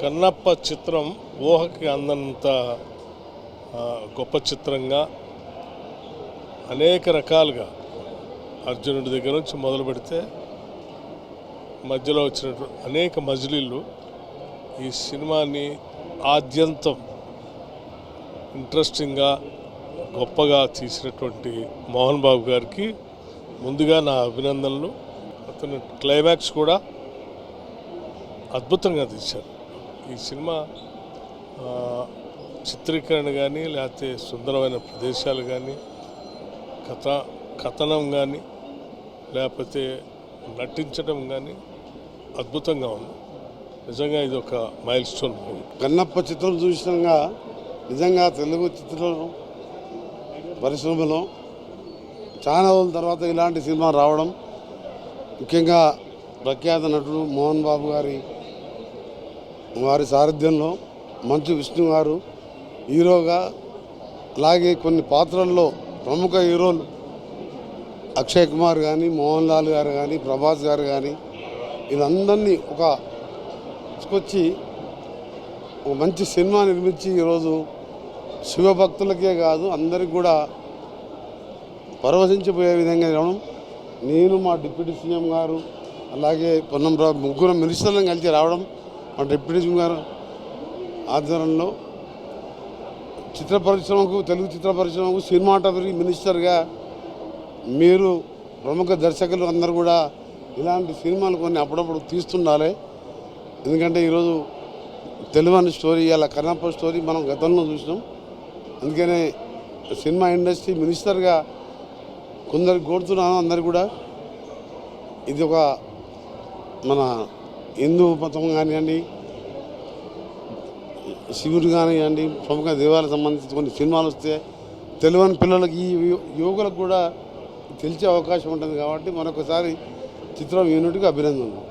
కన్నప్ప చిత్రం ఊహకి అందంత గొప్ప చిత్రంగా అనేక రకాలుగా అర్జునుడి దగ్గర నుంచి మొదలు పెడితే మధ్యలో వచ్చినటువంటి అనేక మజిలీలు ఈ సినిమాని ఆద్యంతం ఇంట్రెస్టింగ్గా గొప్పగా తీసినటువంటి మోహన్ బాబు గారికి ముందుగా నా అభినందనలు. అతను క్లైమాక్స్ కూడా అద్భుతంగా తీశారు. ఈ సినిమా చిత్రీకరణ కానీ లేకపోతే సుందరమైన ప్రదేశాలు కానీ కథనం కానీ లేకపోతే నటించడం కానీ అద్భుతంగా ఉంది. నిజంగా ఇది ఒక మైల్ స్టోన్ మూవీ. కన్నప్ప చిత్రం చూసినాక నిజంగా తెలుగు చిత్ర పరిశ్రమలో చాలా రోజుల తర్వాత ఇలాంటి సినిమా రావడం, ముఖ్యంగా ప్రఖ్యాత నటుడు మోహన్ బాబు వారి సారథ్యంలో మంచు విష్ణు గారు హీరోగా, అలాగే కొన్ని పాత్రల్లో ప్రముఖ హీరోలు అక్షయ్ కుమార్ కానీ, మోహన్ లాల్ గారు కానీ, ప్రభాస్ గారు కానీ, వీళ్ళందరినీ తీసుకొచ్చి ఒక మంచి సినిమా నిర్మించి ఈరోజు శివభక్తులకే కాదు అందరికి కూడా పరవశించిపోయే విధంగా రావడం, నేను మా డిప్యూటీ సీఎం గారు అలాగే పొన్నంరావు ముగ్గురు మినిస్టర్లను కలిసి రావడం, మా డిప్యూటీ సీఎం గారు ఆధ్వర్యంలో చిత్ర పరిశ్రమకు, తెలుగు చిత్ర పరిశ్రమకు సినిమాటోగ్రఫీ మినిస్టర్గా మీరు ప్రముఖ దర్శకులు అందరూ కూడా ఇలాంటి సినిమాలు కొన్ని అప్పుడప్పుడు తీస్తుండాలి. ఎందుకంటే ఈరోజు తెలుగు స్టోరీ, అలా కన్నప్ప స్టోరీ మనం గతంలో చూసినాం. అందుకనే సినిమా ఇండస్ట్రీ మినిస్టర్గా కొందరికి కోరుతున్నాను, అందరు కూడా ఇది ఒక మన హిందూ మతం కానివ్వండి, శివుడు కానివ్వండి, ప్రముఖ దేవాలకు సంబంధించి కొన్ని సినిమాలు వస్తే తెలుగు పిల్లలకి, ఈ యువకులకు కూడా తెలిసే అవకాశం ఉంటుంది. కాబట్టి మరొకసారి చిత్రం యూనిట్కి అభినందనలు.